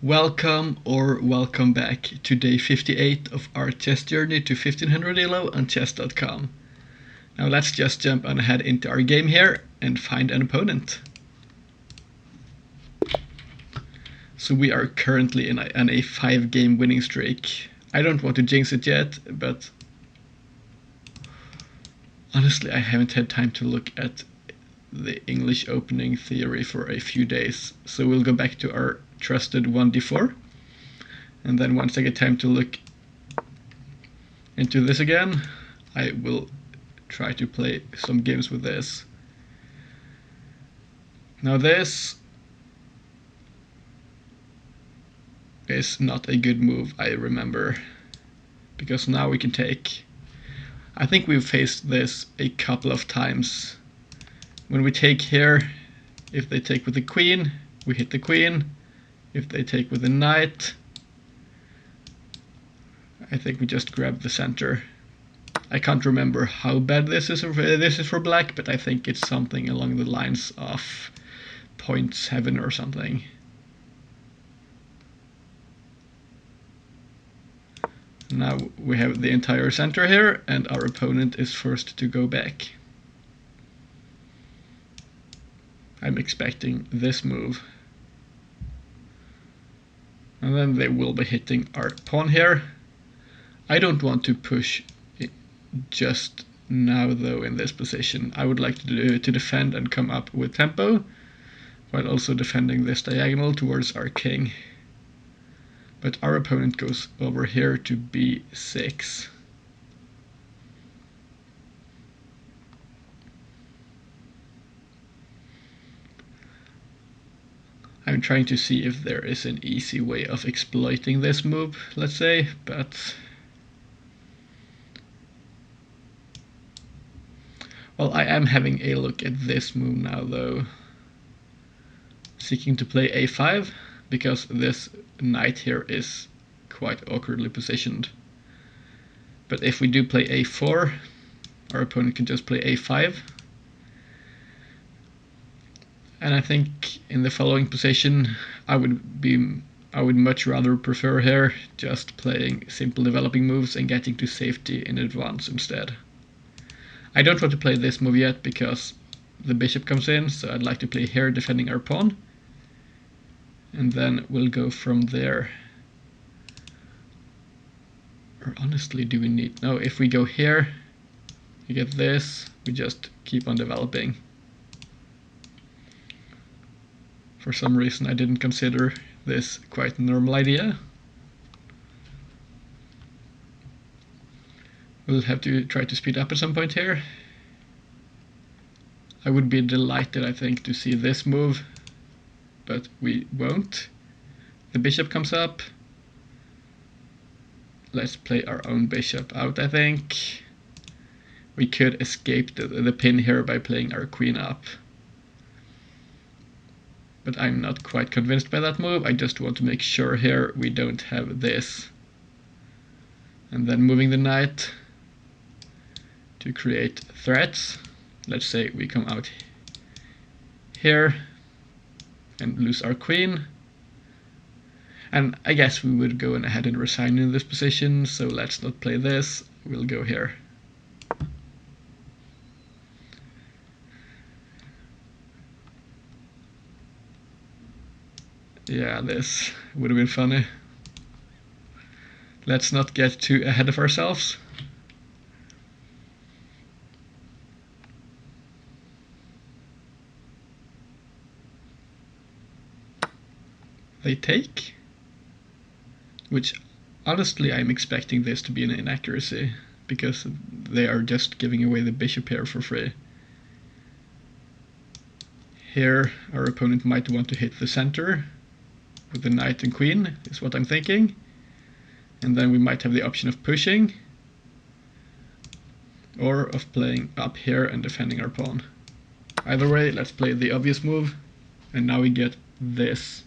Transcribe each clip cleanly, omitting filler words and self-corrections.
Welcome or welcome back to day 58 of our chess journey to 1500 ELO on chess.com. Now let's just jump on ahead into our game here and find an opponent. So we are currently on a 5-game winning streak. I don't want to jinx it yet, but honestly I haven't had time to look at the English opening theory for a few days. So we'll go back to our trusted 1d4, and then once I get time to look into this again, I will try to play some games with this. Now this is not a good move, I remember, because now we can take. I think we've faced this a couple of times. When we take here, if they take with the queen, we hit the queen. If they take with the knight, I think we just grab the center. I can't remember how bad this is for black, but I think it's something along the lines of 0.7 or something. Now we have the entire center here, and our opponent is forced to go back. I'm expecting this move. And then they will be hitting our pawn here. I don't want to push it just now though in this position. I would like to defend and come up with tempo, while also defending this diagonal towards our king. But our opponent goes over here to b6. I'm trying to see if there is an easy way of exploiting this move, let's say, but well, I am having a look at this move now though, seeking to play a5, because this knight here is quite awkwardly positioned. But if we do play a4, our opponent can just play a5. And I think in the following position, I would much rather prefer here just playing simple developing moves and getting to safety in advance instead. I don't want to play this move yet because the bishop comes in, so I'd like to play here defending our pawn. And then we'll go from there. Or honestly, do we need... No, if we go here, you get this, we just keep on developing. For some reason I didn't consider this quite a normal idea. We'll have to try to speed up at some point here. I would be delighted, I think, to see this move, but we won't. The bishop comes up. Let's play our own bishop out, I think. We could escape the pin here by playing our queen up. But I'm not quite convinced by that move. I just want to make sure here we don't have this. And then moving the knight to create threats. Let's say we come out here and lose our queen. And I guess we would go ahead and resign in this position, so let's not play this. We'll go here. Yeah, this would have been funny. Let's not get too ahead of ourselves. They take, which honestly I'm expecting this to be an inaccuracy, because they are just giving away the bishop here for free. Here our opponent might want to hit the center with the knight and queen, is what I'm thinking. And then we might have the option of pushing, or of playing up here and defending our pawn. Either way, let's play the obvious move, and now we get this.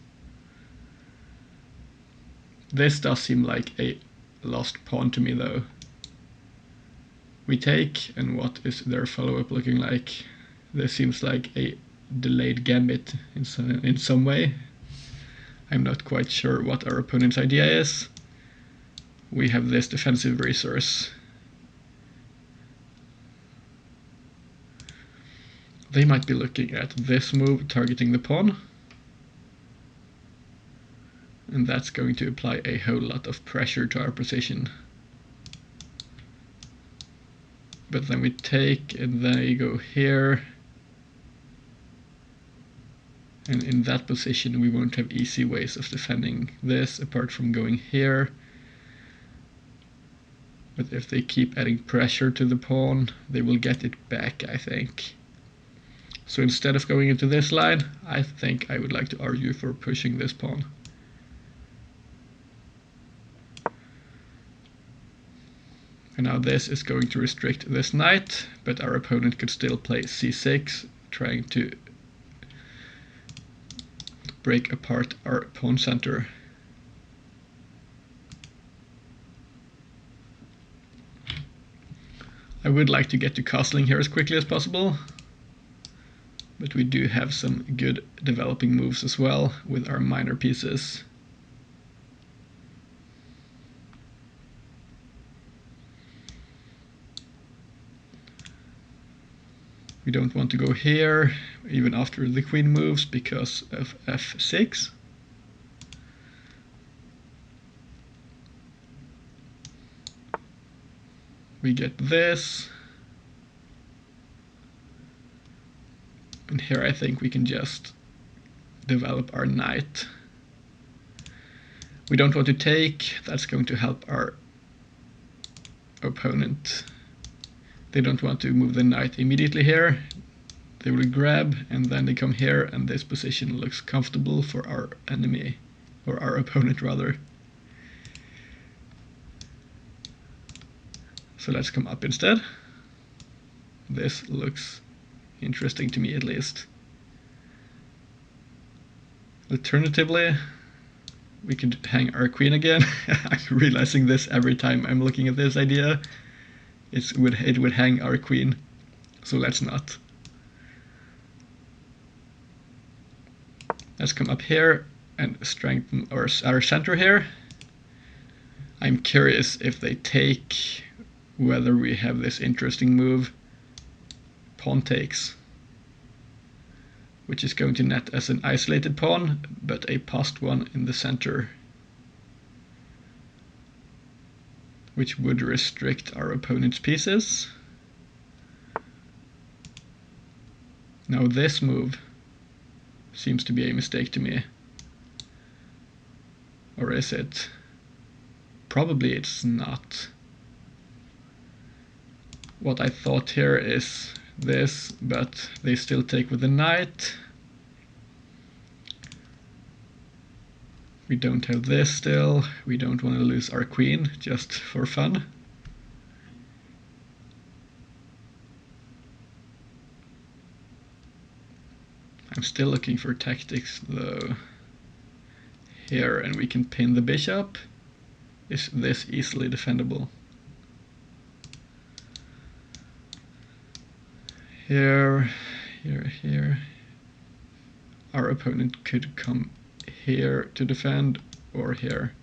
This does seem like a lost pawn to me though. We take, and what is their follow-up looking like? This seems like a delayed gambit in some way. I'm not quite sure what our opponent's idea is. We have this defensive resource. They might be looking at this move, targeting the pawn. And that's going to apply a whole lot of pressure to our position. But then we take, and then you go here. And in that position we won't have easy ways of defending this, apart from going here. But if they keep adding pressure to the pawn, they will get it back, I think. So instead of going into this line, I think I would like to argue for pushing this pawn. And now this is going to restrict this knight, but our opponent could still play c6, trying to break apart our pawn center. I would like to get to castling here as quickly as possible, but we do have some good developing moves as well with our minor pieces. We don't want to go here, even after the queen moves, because of f6. We get this. And here I think we can just develop our knight. We don't want to take, that's going to help our opponent. They don't want to move the knight immediately here. They will grab and then they come here, and this position looks comfortable for our enemy, or our opponent rather. So let's come up instead. This looks interesting to me, at least. Alternatively, we could hang our queen again. I'm realizing this every time I'm looking at this idea. It would hang our queen, so let's not. Let's come up here and strengthen our center here. I'm curious if they take, whether we have this interesting move, pawn takes, which is going to net as an isolated pawn, but a passed one in the center, which would restrict our opponent's pieces. Now this move seems to be a mistake to me. Or is it? Probably it's not. What I thought here is this, but they still take with the knight. We don't have this still. We don't want to lose our queen just for fun. I'm still looking for tactics though. Here, and we can pin the bishop. Is this easily defendable? Here, here. Our opponent could come here to defend, or here.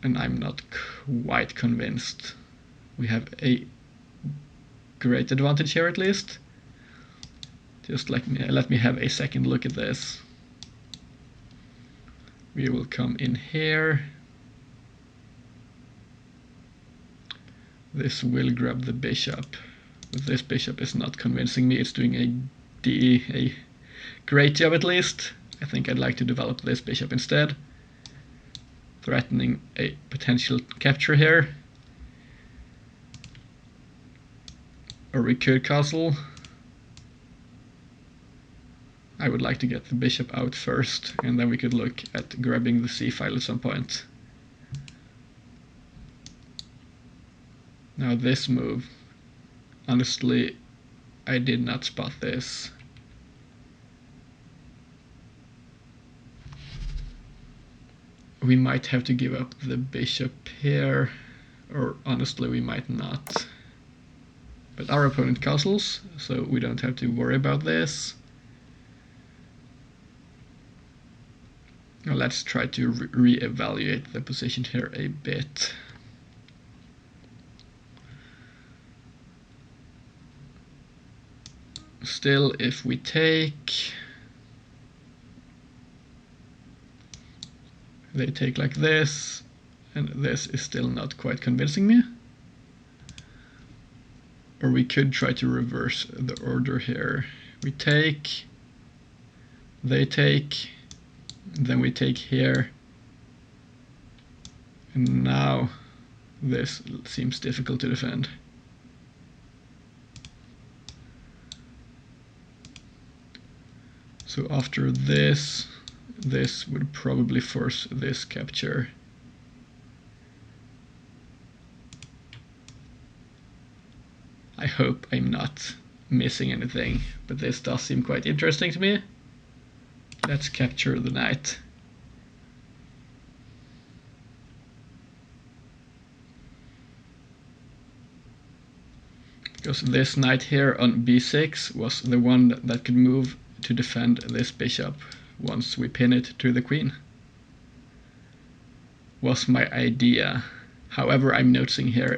And I'm not quite convinced. We have a great advantage here at least. Just let me have a second look at this. We will come in here. This will grab the bishop. But this bishop is not convincing me. It's doing a great job at least. I think I'd like to develop this bishop instead, threatening a potential capture here. Or we could castle. I would like to get the bishop out first, and then we could look at grabbing the c-file at some point. Now this move, honestly, I did not spot this. We might have to give up the bishop here, or honestly we might not. But our opponent castles, so we don't have to worry about this. Now let's try to re-evaluate the position here a bit. Still, if we take, they take like this, and this is still not quite convincing me. Or we could try to reverse the order here. We take, they take, then we take here. And now this seems difficult to defend. So after this, this would probably force this capture. I hope I'm not missing anything, but this does seem quite interesting to me. Let's capture the knight. Because this knight here on b6 was the one that could move to defend this bishop once we pin it to the queen. Was my idea. However, I'm noticing here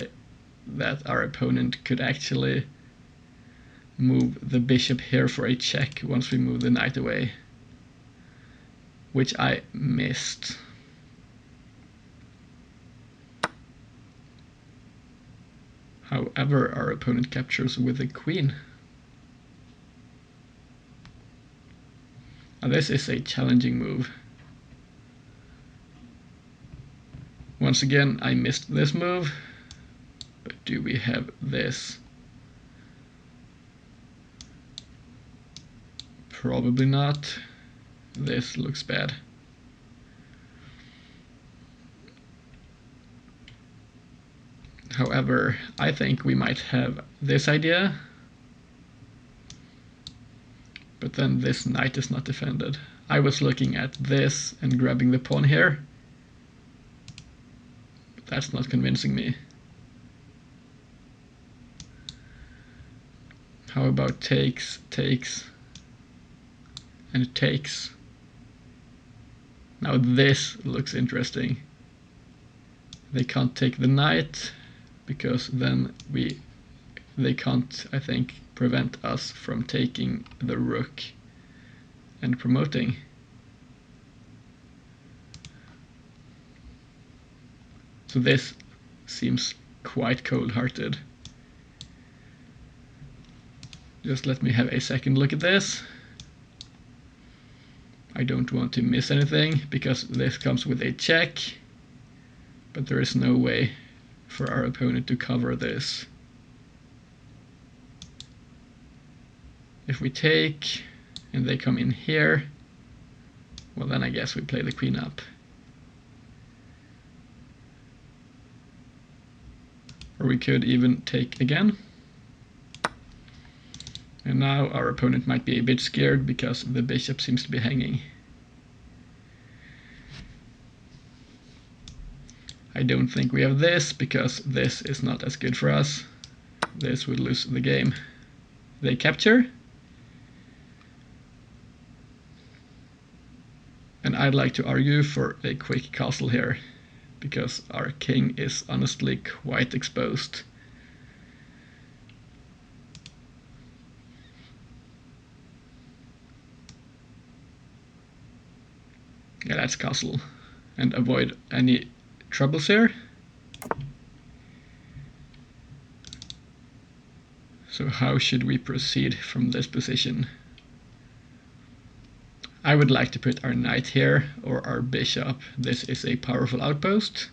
that our opponent could actually move the bishop here for a check once we move the knight away, which I missed. However, our opponent captures with the queen. Now this is a challenging move. Once again, I missed this move, but do we have this? Probably not. This looks bad. However, I think we might have this idea. But then this knight is not defended. I was looking at this and grabbing the pawn here. But that's not convincing me. How about takes, takes, and takes? Now this looks interesting. They can't take the knight, because then they can't, I think, prevent us from taking the rook and promoting. So this seems quite cold-hearted. Just let me have a second look at this. I don't want to miss anything, because this comes with a check, but there is no way for our opponent to cover this. If we take, and they come in here, well then I guess we play the queen up. Or we could even take again. And now our opponent might be a bit scared because the bishop seems to be hanging. I don't think we have this, because this is not as good for us. This would lose the game. They capture. And I'd like to argue for a quick castle here, because our king is honestly quite exposed. Yeah, let's castle and avoid any troubles here. So how should we proceed from this position? I would like to put our knight here, or our bishop. This is a powerful outpost.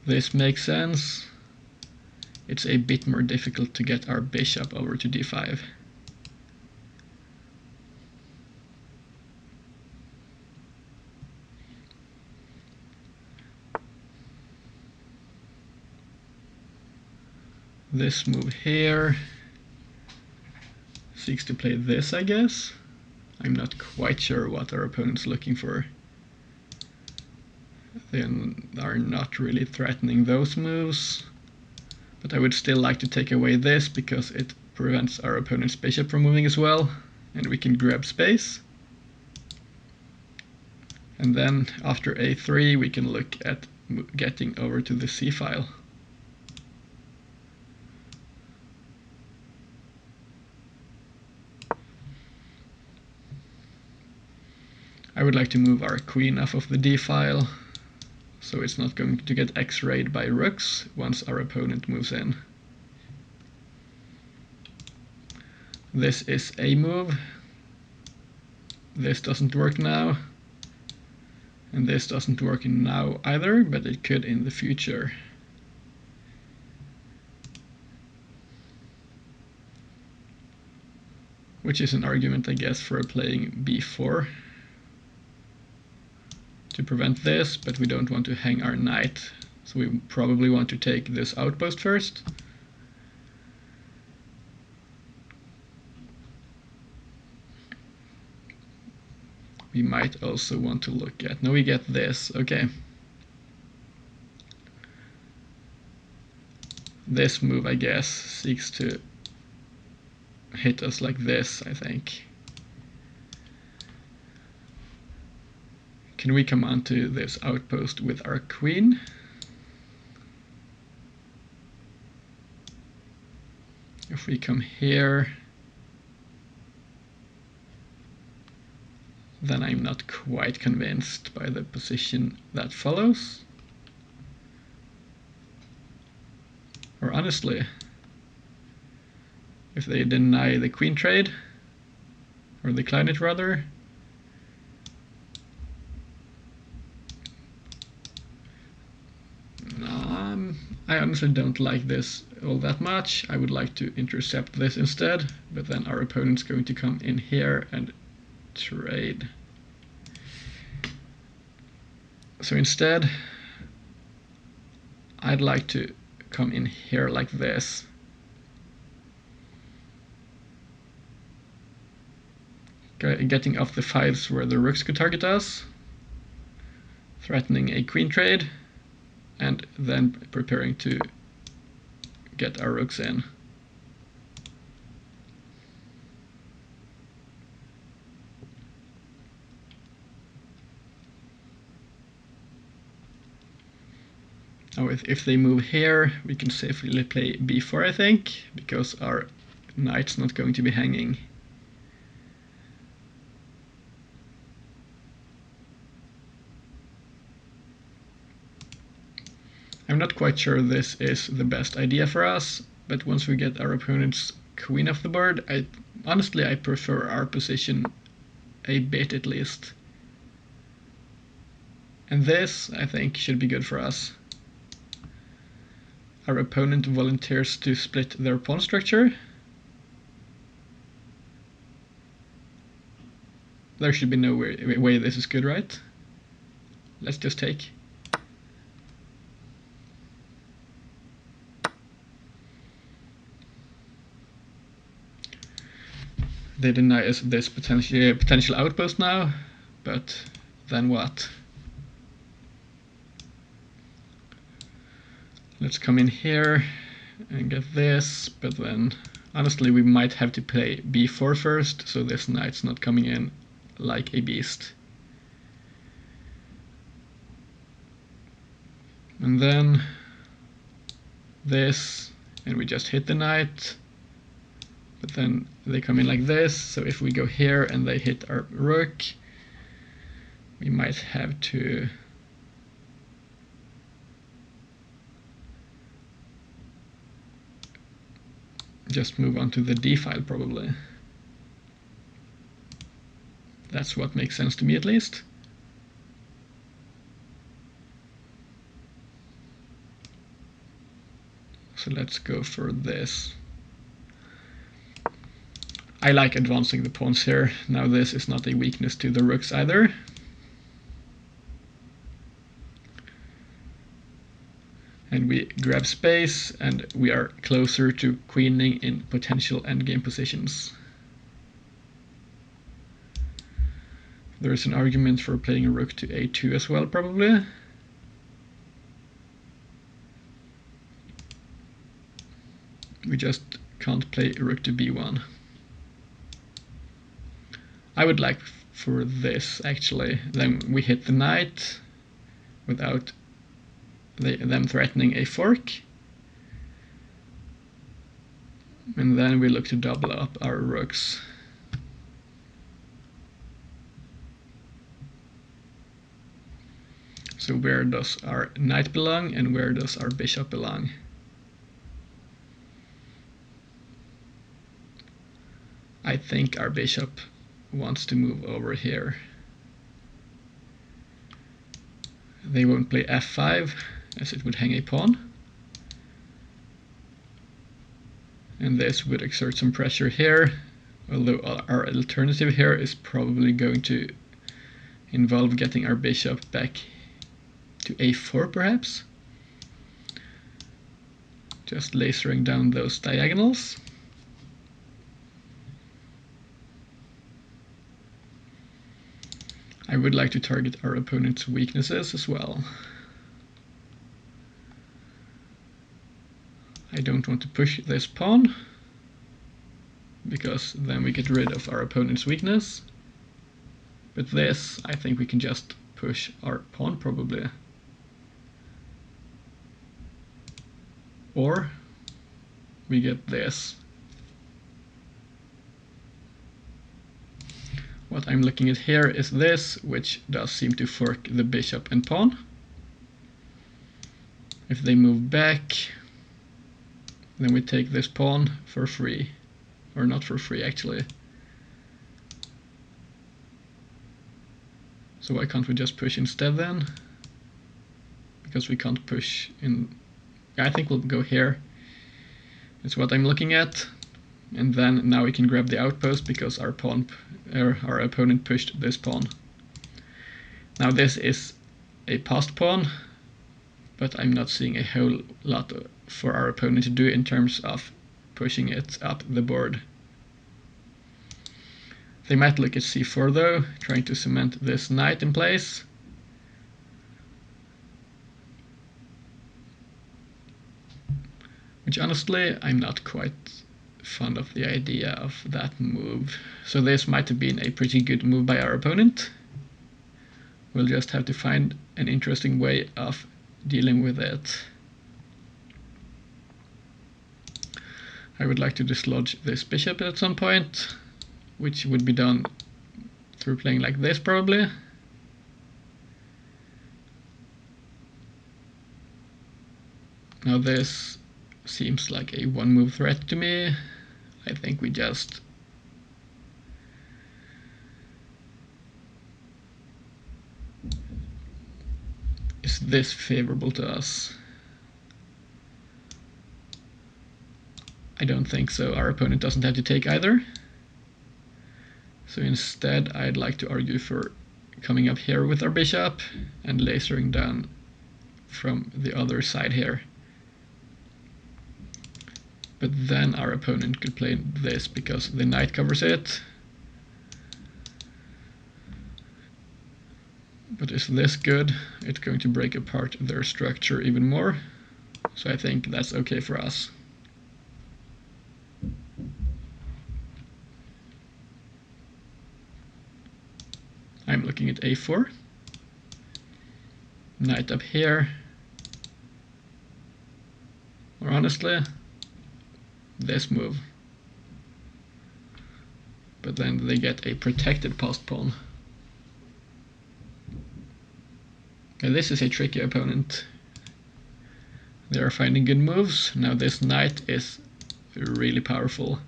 This makes sense. It's a bit more difficult to get our bishop over to d5. This move here seeks to play this, I guess. I'm not quite sure what our opponent's looking for. They are not really threatening those moves, but I would still like to take away this, because it prevents our opponent's bishop from moving as well, and we can grab space. And then after a3 we can look at getting over to the c file. I would like to move our queen off of the d file, so it's not going to get x-rayed by rooks once our opponent moves in. This is a move. This doesn't work now. And this doesn't work now either, but it could in the future. Which is an argument, I guess, for playing b4 to prevent this, but we don't want to hang our knight. So we probably want to take this outpost first. We might also want to look at, no, we get this, okay. This move, I guess, seeks to hit us like this, I think. Can we come onto this outpost with our queen? If we come here, then I'm not quite convinced by the position that follows. Or honestly, if they deny the queen trade, or decline it rather, I honestly don't like this all that much. I would like to intercept this instead, but then our opponent's going to come in here and trade. So instead, I'd like to come in here like this. Getting off the files where the rooks could target us, threatening a queen trade, and then preparing to get our rooks in. Now if they move here, we can safely play b4, I think, because our knight's not going to be hanging. I'm not quite sure this is the best idea for us, but once we get our opponent's queen off the board, honestly I prefer our position a bit at least. And this, I think, should be good for us. Our opponent volunteers to split their pawn structure. There should be no way this is good, right? Let's just take. They deny us this potential outpost now, but then what? Let's come in here and get this, but then honestly we might have to play b4 first, so this knight's not coming in like a beast. And then this, and we just hit the knight. But then they come in like this, so if we go here and they hit our rook, we might have to just move on to the d file probably. That's what makes sense to me at least. So let's go for this. I like advancing the pawns here. Now this is not a weakness to the rooks either. And we grab space, and we are closer to queening in potential endgame positions. There is an argument for playing a rook to a2 as well, probably. We just can't play rook to b1. I would like for this, actually. Then we hit the knight without them threatening a fork. And then we look to double up our rooks. So where does our knight belong and where does our bishop belong? I think our bishop wants to move over here. They won't play f5 as it would hang a pawn. And this would exert some pressure here, although our alternative here is probably going to involve getting our bishop back to a4 perhaps. Just lasering down those diagonals. I would like to target our opponent's weaknesses as well. I don't want to push this pawn, because then we get rid of our opponent's weakness. But this, I think we can just push our pawn probably. Or we get this. What I'm looking at here is this, which does seem to fork the bishop and pawn. If they move back, then we take this pawn for free. Or not for free, actually. So why can't we just push instead then? Because we can't push in... I think we'll go here. It's what I'm looking at. And then now we can grab the outpost because our opponent pushed this pawn. Now this is a passed pawn, but I'm not seeing a whole lot for our opponent to do in terms of pushing it up the board. They might look at c4 though, trying to cement this knight in place. Which honestly, I'm not quite fond of the idea of that move. So this might have been a pretty good move by our opponent. We'll just have to find an interesting way of dealing with it. I would like to dislodge this bishop at some point, which would be done through playing like this probably. Now this seems like a one-move threat to me. I think we just is this favorable to us? I don't think so. Our opponent doesn't have to take either. So instead I'd like to argue for coming up here with our bishop and lasering down from the other side here. But then our opponent could play this because the knight covers it. But is this good? It's going to break apart their structure even more. So I think that's okay for us. I'm looking at a4. Knight up here. Or honestly, this move. But then they get a protected passed pawn. And this is a tricky opponent. They are finding good moves. Now this knight is really powerful.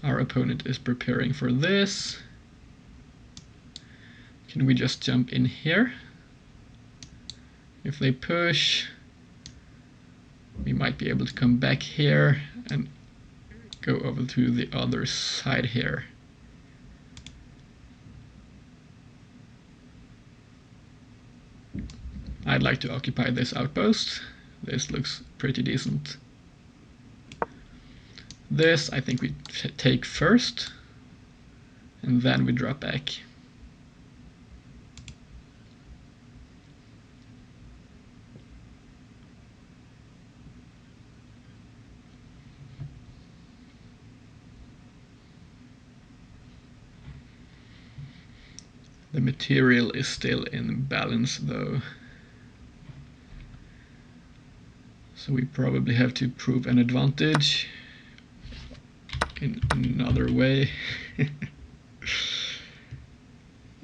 Our opponent is preparing for this. Can we just jump in here? If they push, we might be able to come back here and go over to the other side here. I'd like to occupy this outpost. This looks pretty decent. This I think we take first, and then we drop back. The material is still in balance though. So we probably have to prove an advantage in another way.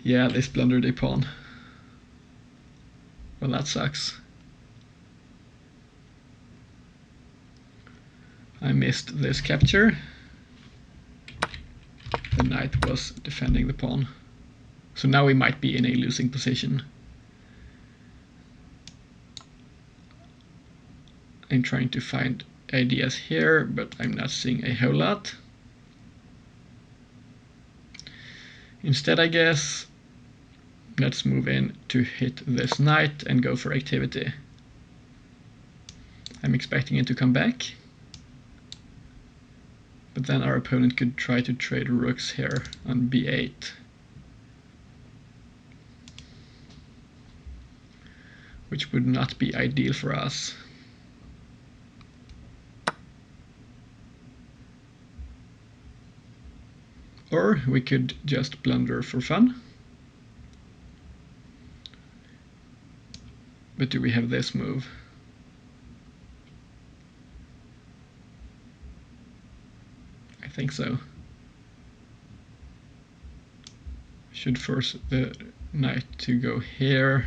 Yeah, they blundered a pawn. Well, that sucks. I missed this capture. The knight was defending the pawn. So now we might be in a losing position. I'm trying to find ideas here, but I'm not seeing a whole lot. Instead, I guess, let's move in to hit this knight and go for activity. I'm expecting it to come back. But then our opponent could try to trade rooks here on b8. Which would not be ideal for us. Or we could just blunder for fun. But do we have this move? I think so. Should force the knight to go here.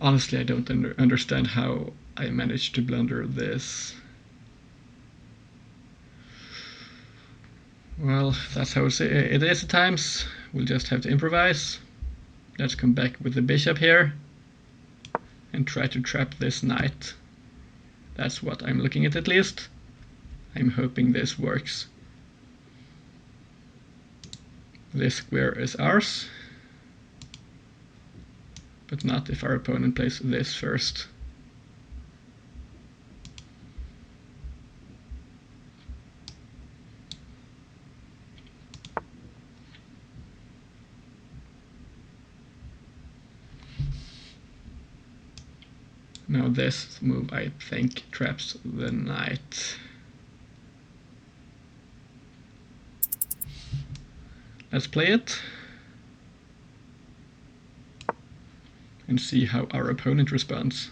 Honestly, I don't understand how I managed to blunder this. Well, that's how it is at times. We'll just have to improvise. Let's come back with the bishop here and try to trap this knight. That's what I'm looking at least. I'm hoping this works. This square is ours, but not if our opponent plays this first. Now this move, I think, traps the knight. Let's play it and see how our opponent responds.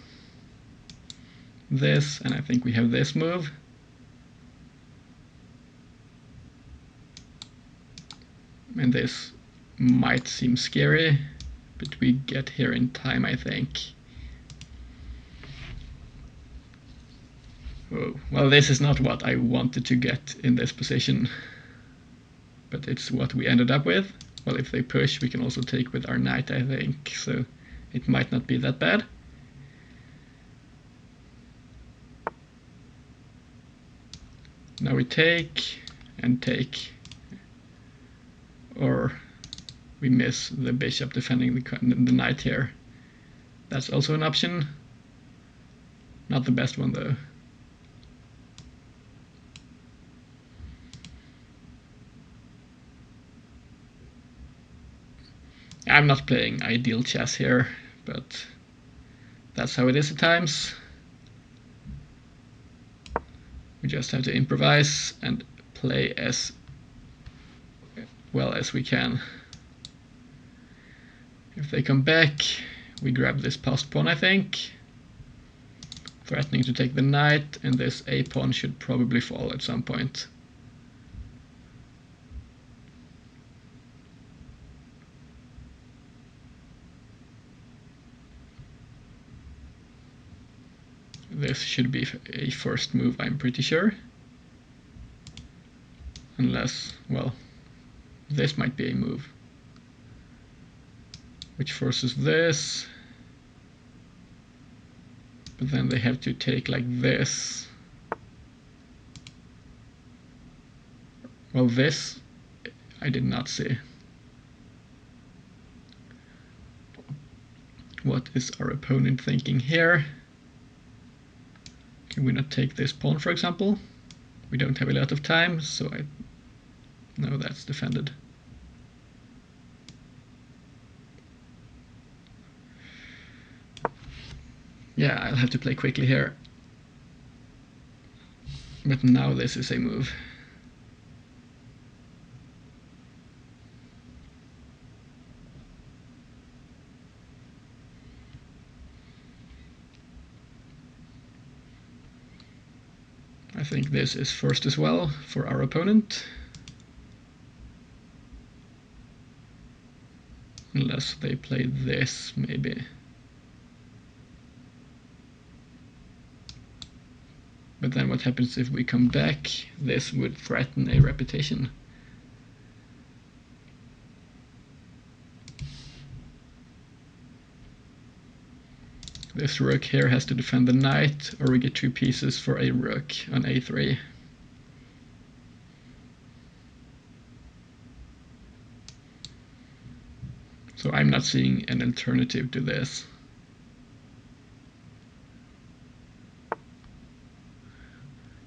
This, and I think we have this move. And this might seem scary, but we get here in time, I think. Oh, well, this is not what I wanted to get in this position, but it's what we ended up with. Well, if they push, we can also take with our knight, I think, so it might not be that bad. Now we take and take, or we miss the bishop defending the knight here. That's also an option. Not the best one though. I'm not playing ideal chess here, but that's how it is at times. We just have to improvise and play as well as we can. If they come back, we grab this passed pawn, I think, threatening to take the knight, and this a pawn should probably fall at some point. This should be a first move, I'm pretty sure. Unless, well, this might be a move. Which forces this. But then they have to take like this. Well, this I did not see. What is our opponent thinking here? Can we not take this pawn, for example? We don't have a lot of time, so no, that's defended. Yeah, I'll have to play quickly here. But now this is a move. I think this is first as well for our opponent. Unless they play this, maybe. But then what happens if we come back? This would threaten a repetition. This rook here has to defend the knight, or we get 2 pieces for a rook on a3. So I'm not seeing an alternative to this.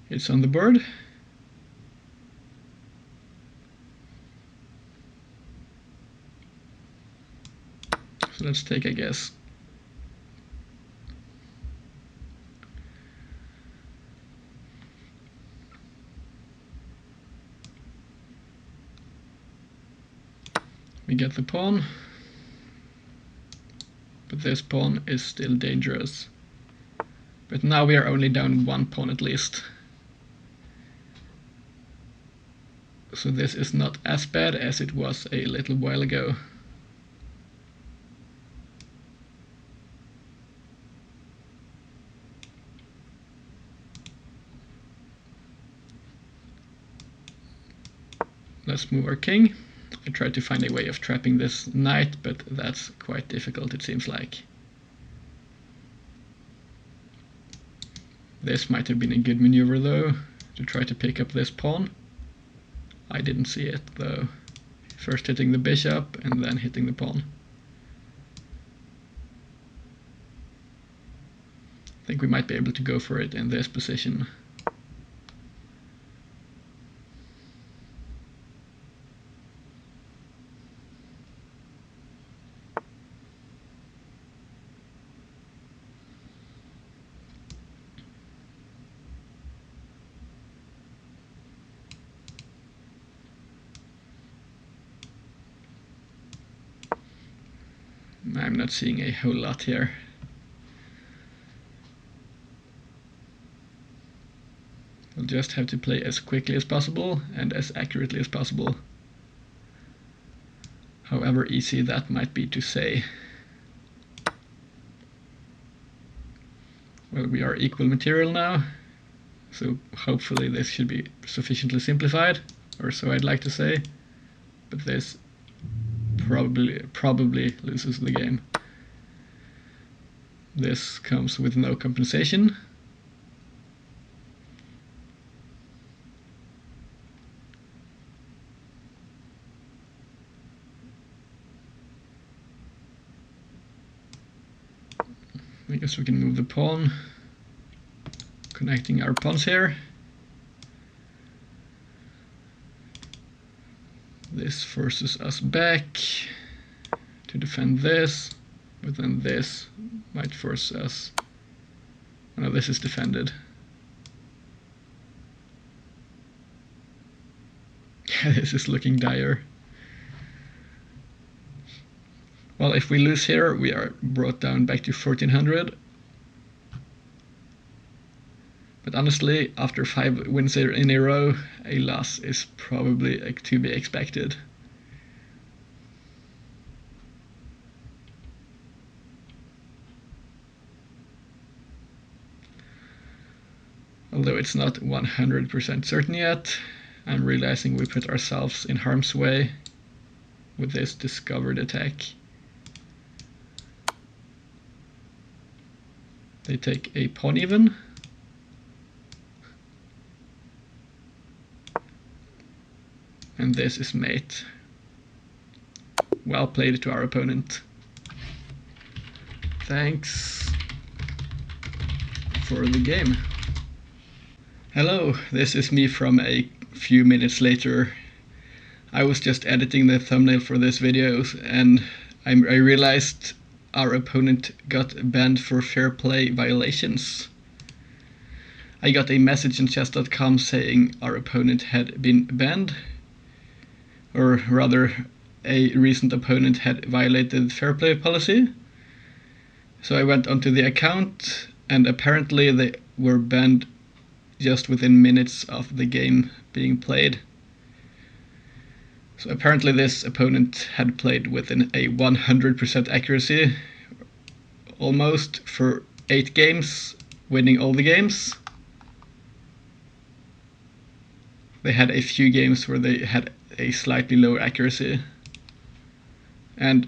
It's on the board. So let's take, I guess. We get the pawn, but this pawn is still dangerous. But now we are only down 1 pawn at least. So this is not as bad as it was a little while ago. Let's move our king. I tried to find a way of trapping this knight, but that's quite difficult, it seems like. This might have been a good maneuver though, to try to pick up this pawn. I didn't see it though. First hitting the bishop and then hitting the pawn. I think we might be able to go for it in this position. I'm not seeing a whole lot here. We'll just have to play as quickly as possible and as accurately as possible. However easy that might be to say. Well, we are equal material now, so hopefully this should be sufficiently simplified, or so I'd like to say. But this probably loses the game. This comes with no compensation. I guess we can move the pawn, connecting our pawns here. This forces us back to defend this, but then this might force us. Oh, no, this is defended. This is looking dire. Well, if we lose here, we are brought down back to 1400. But honestly, after 5 wins in a row, a loss is probably to be expected. Although it's not 100% certain yet, I'm realizing we put ourselves in harm's way with this discovered attack. They take a pawn even. And this is mate. Well played to our opponent. Thanks for the game. Hello, this is me from a few minutes later. I was just editing the thumbnail for this video and I realized our opponent got banned for fair play violations. I got a message in chess.com saying our opponent had been banned, or rather a recent opponent had violated fair play policy. So I went onto the account, and apparently they were banned just within minutes of the game being played. So apparently this opponent had played within a 100% accuracy, almost, for 8 games, winning all the games. They had a few games where they had a slightly lower accuracy. And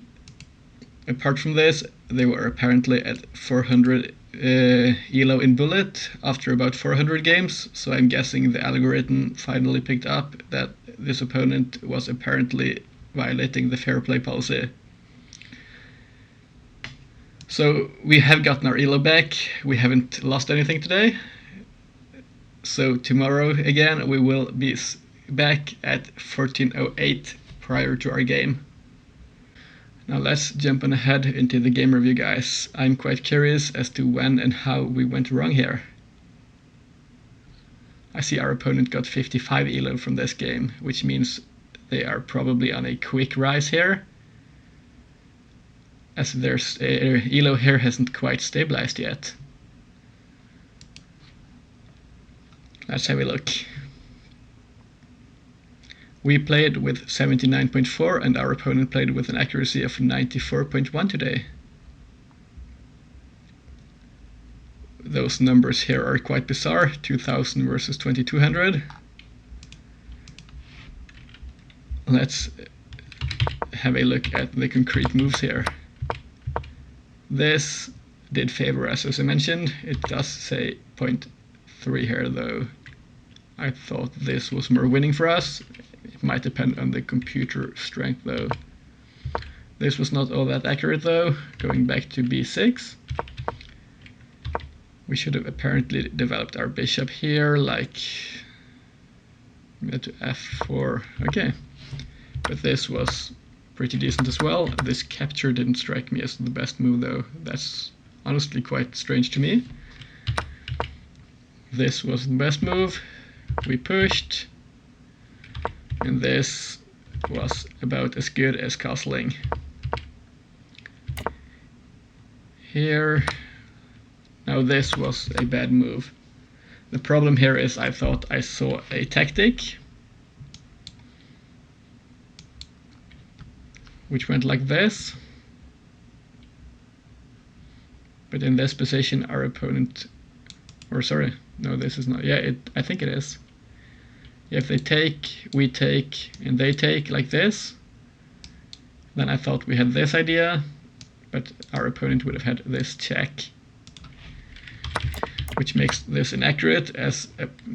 apart from this, they were apparently at 400 ELO in bullet after about 400 games, so I'm guessing the algorithm finally picked up that this opponent was apparently violating the fair play policy. So we have gotten our ELO back, we haven't lost anything today, so tomorrow again we will be back at 1408 prior to our game. Now let's jump on ahead into the game review, guys. I'm quite curious as to when and how we went wrong here. I see our opponent got 55 ELO from this game, which means they are probably on a quick rise here, as their ELO here hasn't quite stabilized yet. Let's have a look. We played with 79.4 and our opponent played with an accuracy of 94.1 today. Those numbers here are quite bizarre, 2000 versus 2200. Let's have a look at the concrete moves here. This did favor us, as I mentioned. It does say 0.3 here though. I thought this was more winning for us. It might depend on the computer strength though. This was not all that accurate though. Going back to b6. We should have apparently developed our bishop here, like to f4. Okay. But this was pretty decent as well. This capture didn't strike me as the best move though. That's honestly quite strange to me. This was the best move. We pushed. And this was about as good as castling. Here. Now this was a bad move. The problem here is I thought I saw a tactic which went like this. But in this position our opponent, or sorry, no, this is not, yeah, I think it is. If they take, we take, and they take like this, then I thought we had this idea, but our opponent would have had this check, which makes this inaccurate, as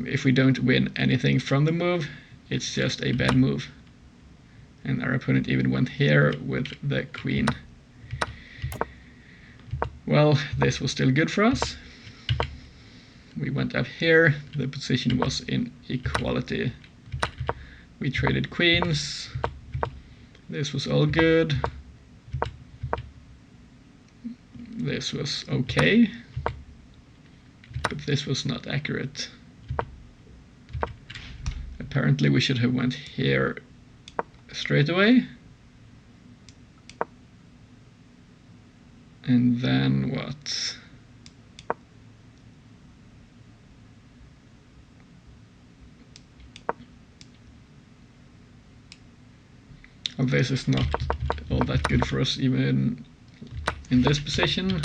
if we don't win anything from the move, it's just a bad move. And our opponent even went here with the queen. Well, this was still good for us. We went up here, the position was in equality. We traded queens. This was all good. This was okay, but this was not accurate. Apparently we should have went here straight away. And then what? Oh, this is not all that good for us even in this position.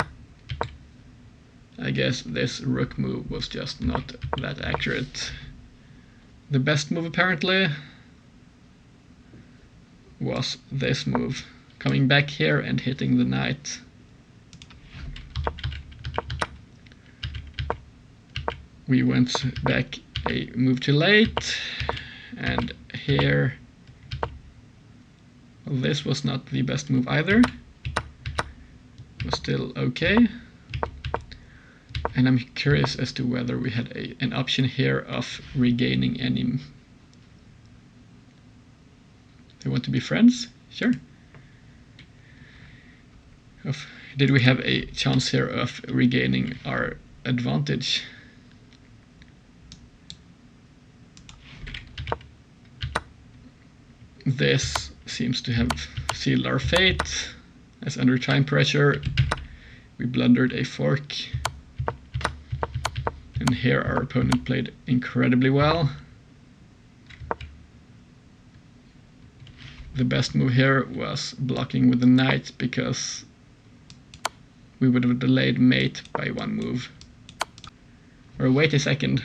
I guess this rook move was just not that accurate. The best move apparently was this move, coming back here and hitting the knight. We went back a move too late, and here, well, this was not the best move either. It was still okay. And I'm curious as to whether we had an option here of regaining any. They want to be friends? Sure. Did we have a chance here of regaining our advantage? This seems to have sealed our fate, as under time pressure we blundered a fork. And here our opponent played incredibly well. The best move here was blocking with the knight, because we would have delayed mate by one move. Or wait a second.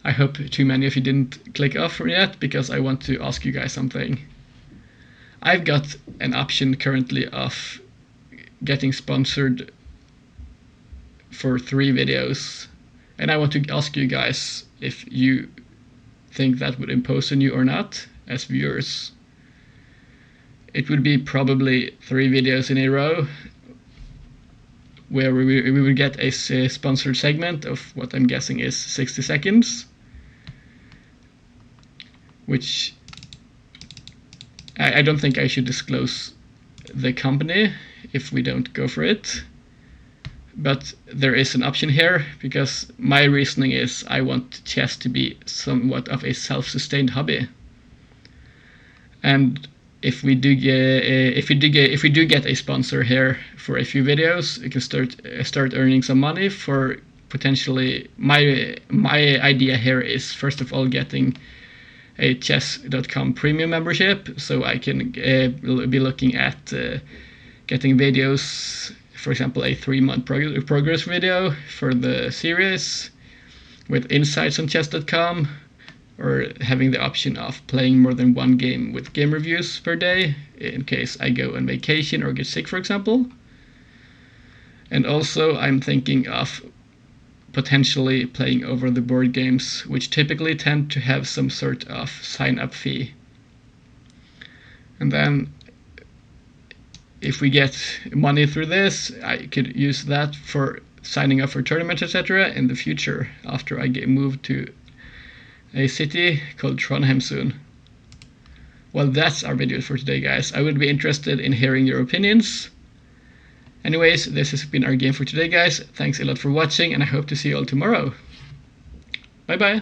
I hope too many of you didn't click off yet, because I want to ask you guys something. I've got an option currently of getting sponsored for 3 videos, and I want to ask you guys if you think that would impose on you or not as viewers. It would be probably 3 videos in a row where we would get a sponsored segment of what I'm guessing is 60 seconds, which I don't think I should disclose the company if we don't go for it. But there is an option here, because my reasoning is I want chess to be somewhat of a self-sustained hobby. And if we do get a sponsor here for a few videos, we can start earning some money for potentially my idea here is, first of all, getting a chess.com premium membership, so I can be looking at getting videos, for example a 3-month progress video for the series with insights on chess.com, or having the option of playing more than 1 game with game reviews per day in case I go on vacation or get sick, for example. And also I'm thinking of potentially playing over the board games, which typically tend to have some sort of sign-up fee. And then if we get money through this, I could use that for signing up for tournaments, etc. in the future, after I get moved to a city called Trondheim soon. Well, that's our video for today, guys. I would be interested in hearing your opinions. Anyways, this has been our game for today, guys. Thanks a lot for watching, and I hope to see you all tomorrow. Bye bye.